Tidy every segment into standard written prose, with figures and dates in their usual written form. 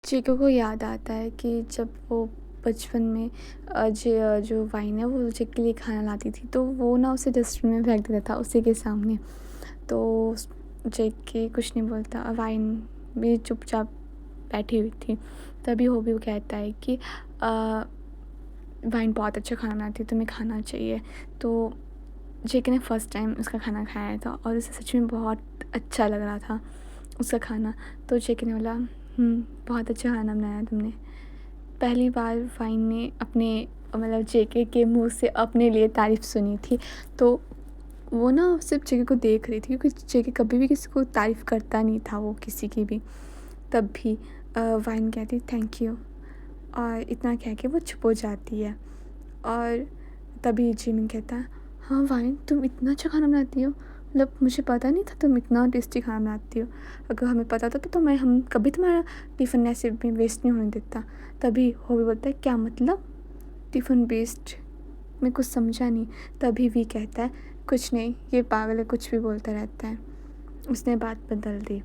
चीकू को याद आता है कि जब वो बचपन में जो वाइन है वो जेक के लिए खाना लाती थी, तो वो ना उसे डस्टबिन में फेंक देता था उसी के सामने। तो जेक कुछ नहीं बोलता, वाइन भी चुपचाप बैठी हुई थी। तभी वो कहता है कि वाइन बहुत अच्छा खाना बनाती है, तुम्हें खाना चाहिए। तो जेक ने फर्स्ट टाइम उसका खाना खाया था और उसे सच में बहुत अच्छा लग रहा था उसका खाना। तो जेक ने बोला, बहुत अच्छा खाना बनाया तुमने। पहली बार वाइन ने अपने मतलब जेके के मुंह से अपने लिए तारीफ़ सुनी थी। तो वो ना सिर्फ जेके को देख रही थी, क्योंकि जेके कभी भी किसी को तारीफ़ करता नहीं था, वो किसी की भी। तब भी वाइन कहती थैंक यू, और इतना कह के वो चुप हो जाती है। और तभी जिमिन कहता है, हाँ वाइन, तुम इतना अच्छा खाना बनाती हो, मतलब मुझे पता नहीं था तुम इतना टेस्टी खाना बनाती हो। अगर हमें पता था तो हम कभी तुम्हारा टिफ़िन ऐसे में वेस्ट नहीं होने देता। तभी वो भी बोलता है, क्या मतलब टिफ़िन वेस्ट? मैं कुछ समझा नहीं। तभी वी कहता है, कुछ नहीं, ये पागल है, कुछ भी बोलता रहता है। उसने बात बदल दी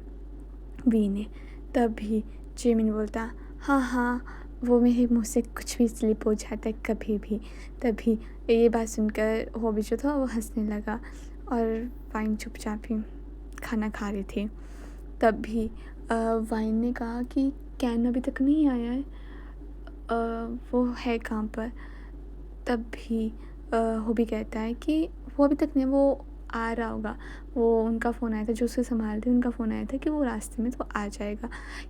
वी ने। तभी जिमिन बोलता, हाँ हाँ, वो मेरे मुंह से कुछ भी स्लिप हो जाता है कभी भी। तभी ये बात सुनकर वो भी जो था वो हंसने लगा, और वाइन चुपचाप ही खाना खा रही थी। तभी वाइन ने कहा कि कैन अभी तक नहीं आया है, वो है कहाँ पर? तभी वो भी कहता है कि वो अभी तक नहीं, वो आ रहा होगा। वो उनका फ़ोन आया था, जो उसे संभाल रहे उनका फ़ोन आया था कि वो रास्ते में तो आ जाएगा।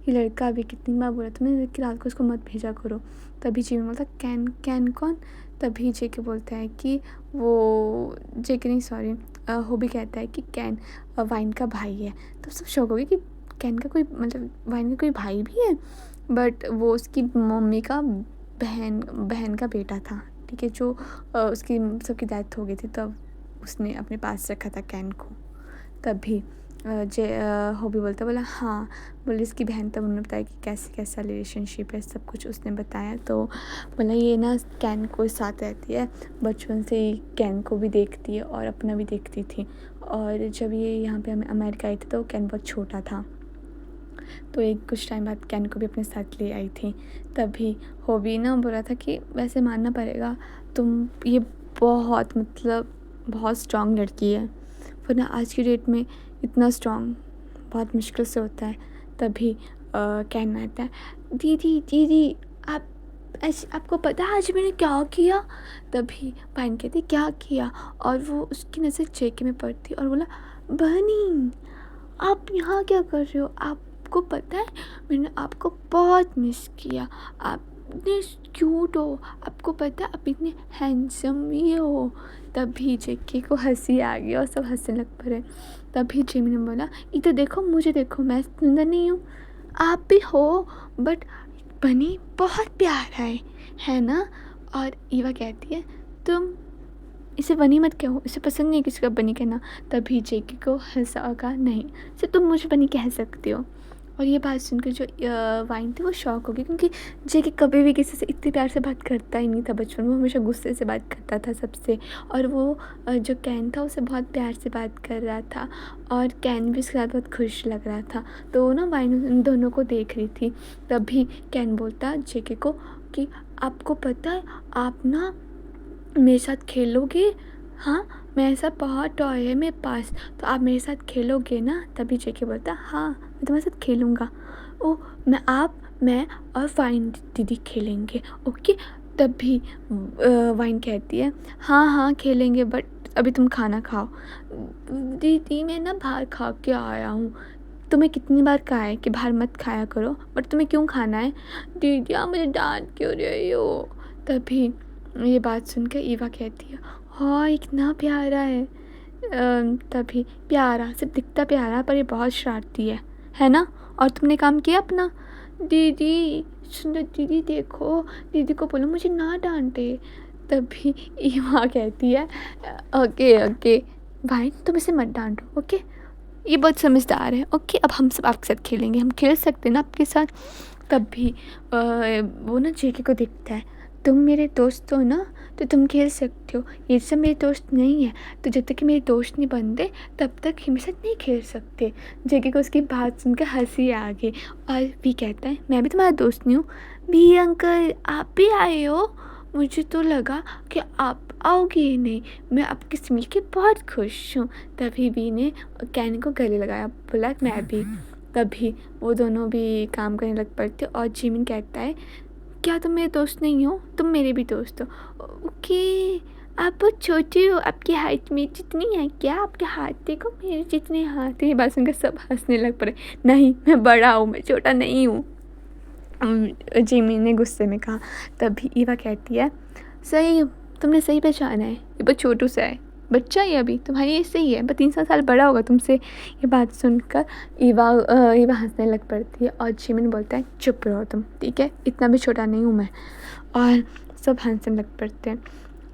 ये लड़का अभी कितनी बार बोला था मैंने कि रात को उसको मत भेजा करो। तभी जिमिन बोलता, कैन कैन कौन? तभी जेके बोलता है कि वो जेके नहीं, सॉरी, वो भी कहता है कि कैन वाइन का भाई है। तब सब शौक हो गए कि कैन का कोई, मतलब वाइन का कोई भाई भी है। बट वो उसकी मम्मी का बहन बहन का बेटा था, ठीक है, जो उसकी सबकी डेथ हो गई थी, तब उसने अपने पास रखा था कैन को। तभी हॉबी बोला, हाँ, बोले इसकी बहन। तब उन्होंने बताया कि कैसे कैसा रिलेशनशिप है, सब कुछ उसने बताया। तो बोला ये ना कैन को साथ रहती है, बचपन से ही कैन को भी देखती है और अपना भी देखती थी। और जब ये यहाँ पे हमें अमेरिका आई थी तो कैन बहुत छोटा था, तो एक कुछ टाइम बाद कैन को भी अपने साथ ले आई थी। तभी हॉबी ना बोला था कि वैसे मानना पड़ेगा, तुम ये बहुत, मतलब बहुत स्ट्रॉन्ग लड़की है, वरना आज की डेट में इतना स्ट्रॉन्ग बहुत मुश्किल से होता है। तभी कैन आता है, दीदी दीदी, आप ऐसे आपको पता है आज मैंने क्या किया? तभी पाइन कहती, क्या किया? और वो उसकी नज़र जेके में पड़ती और बोला, बनी, आप यहाँ क्या कर रहे हो? आपको पता है मैंने आपको बहुत मिस किया, आप इतने क्यूट हो, आपको पता है आप इतने हैंडसम भी हो। तभी जेके को हंसी आ गई और सब हंसने लग पड़े। तभी जिमी ने बोला, इधर देखो, मुझे देखो, मैं सुंदर नहीं हूँ? आप भी हो, बट बनी बहुत प्यारा है ना? और ईवा कहती है, तुम इसे बनी मत कहो, इसे पसंद नहीं है किसी का बनी कहना। तभी जेके को हंसा और कहा, नहीं, इसे तुम मुझे बनी कह सकते हो। और ये बात सुनकर जो वाइन थी वो शॉक हो गई, क्योंकि जेके कभी भी किसी से इतने प्यार से बात करता ही नहीं था बचपन में, वो हमेशा गुस्से से बात करता था सबसे। और वो जो कैन था उसे बहुत प्यार से बात कर रहा था, और कैन भी उसके साथ बहुत खुश लग रहा था। तो ना वाइन उन दोनों को देख रही थी। तभी कैन बोलता जेके को कि आपको पता है आप ना मेरे साथ खेलोगे? हाँ, मेरे साथ बहुत टॉय है मेरे पास, तो आप मेरे साथ खेलोगे ना? तभी जेके बोलता, हाँ मैं तुम्हारे साथ खेलूँगा। ओ, मैं और वाइन दीदी खेलेंगे, ओके? तभी वाइन कहती है, हाँ हाँ खेलेंगे, बट अभी तुम खाना खाओ। दीदी मैं ना बाहर खा के आया हूँ, तुम्हें कितनी बार कहा है कि बाहर मत खाया करो, बट तुम्हें क्यों खाना है? दीदी आप मुझे डांट क्यों रही हो? तभी ये बात सुनकर ईवा कहती है, हाँ ये कितना प्यारा है। तभी प्यारा सिर्फ दिखता प्यारा, पर ये बहुत शरारती है ना? और तुमने काम किया अपना? दीदी सुंदर दीदी देखो, दीदी को बोलो मुझे ना डांटे। तभी ईवा कहती है, ओके ओके भाई, तुम इसे मत डांटो, ओके? ये बहुत समझदार है, ओके? अब हम सब आपके साथ खेलेंगे, हम खेल सकते हैं ना आपके साथ? तब भी वो ना जेके को दिखता है। तुम मेरे दोस्त हो ना, तो तुम खेल सकते हो, ये सब मेरे दोस्त नहीं है, तो जब तक कि मेरे दोस्त नहीं बनते तब तक ही मेरे साथ नहीं खेल सकते। जेके को उसकी बात सुनकर हंसी आ गई और भी कहता है मैं भी तुम्हारा दोस्त नहीं हूँ। भी अंकल आप भी आए हो, मुझे तो लगा कि आप आओगे ही नहीं, मैं आपके से मिल के बहुत खुश हूँ। तभी भी ने कैन को गले लगाया, बोला मैं भी। तभी वो दोनों भी काम करने लग पड़ते और जिमिन कहता है क्या तुम मेरे दोस्त नहीं हो, तुम मेरे भी दोस्त हो। ओके, आप बहुत छोटे हो, आपकी हाइट मेरी जितनी है क्या, आपके हाथ देखो मेरे जितने हाथ है। ये बात सुनकर सब हंसने लग पड़े। नहीं मैं बड़ा हूँ, मैं छोटा नहीं हूँ, जिमी ने गुस्से में कहा। तभी ईवा कहती है सही, तुमने सही पहचाना है, ये बहुत छोटू सा है, बच्चा ही है अभी, तुम्हारी एज सही है, बस 3 साल बड़ा होगा तुमसे। ये बात सुनकर ईवा हंसने लग पड़ती है और जिमिन बोलता है चुप रहो तुम, ठीक है, इतना भी छोटा नहीं हूँ मैं। और सब हंसने लग पड़ते हैं।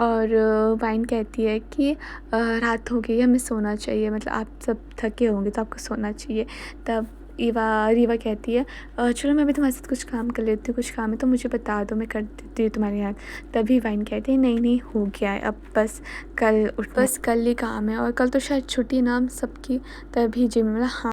और वाइन कहती है कि रात हो गई है, हमें सोना चाहिए, मतलब आप सब थके होंगे तो आपको सोना चाहिए। तब रीवा कहती है चलो मैं भी तुम्हारे साथ कुछ काम कर लेती हूँ, कुछ काम है तो मुझे बता दो, मैं कर देती हूँ तुम्हारे यहाँ। तभी वाइन कहती है नहीं नहीं हो गया है, अब बस कल ही काम है, और कल तो शायद छुट्टी नाम सबकी। तभी जिम बोला हाँ